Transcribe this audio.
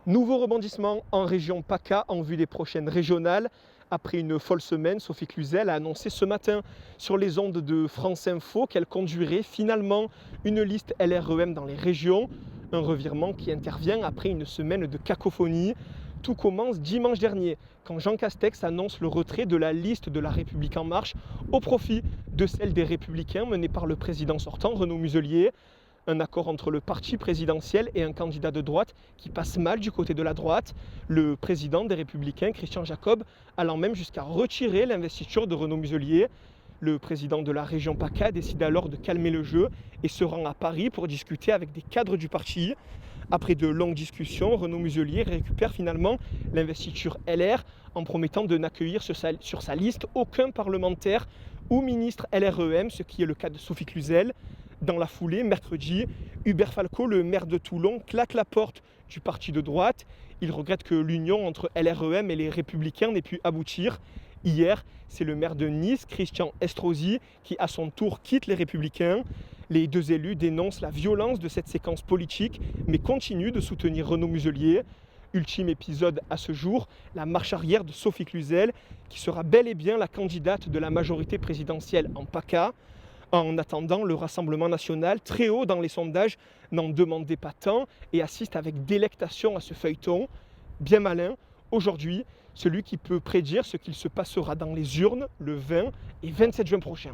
Nouveau rebondissement en région PACA en vue des prochaines régionales. Après une folle semaine, Sophie Cluzel a annoncé ce matin sur les ondes de France Info qu'elle conduirait finalement une liste LREM dans les régions. Un revirement qui intervient après une semaine de cacophonie. Tout commence dimanche dernier, quand Jean Castex annonce le retrait de la liste de La République En Marche au profit de celle des Républicains menée par le président sortant, Renaud Muselier. Un accord entre le parti présidentiel et un candidat de droite qui passe mal du côté de la droite. Le président des Républicains, Christian Jacob, allant même jusqu'à retirer l'investiture de Renaud Muselier. Le président de la région PACA décide alors de calmer le jeu et se rend à Paris pour discuter avec des cadres du parti. Après de longues discussions, Renaud Muselier récupère finalement l'investiture LR en promettant de n'accueillir sur sa liste aucun parlementaire ou ministre LREM, ce qui est le cas de Sophie Cluzel. Dans la foulée, mercredi, Hubert Falco, le maire de Toulon, claque la porte du parti de droite. Il regrette que l'union entre LREM et les Républicains n'ait pu aboutir. Hier, c'est le maire de Nice, Christian Estrosi, qui à son tour quitte les Républicains. Les deux élus dénoncent la violence de cette séquence politique, mais continuent de soutenir Renaud Muselier. Ultime épisode à ce jour, la marche arrière de Sophie Cluzel, qui sera bel et bien la candidate de la majorité présidentielle en PACA. En attendant, le Rassemblement national, très haut dans les sondages, n'en demandait pas tant et assiste avec délectation à ce feuilleton. Bien malin, aujourd'hui, celui qui peut prédire ce qu'il se passera dans les urnes le 20 et 27 juin prochain.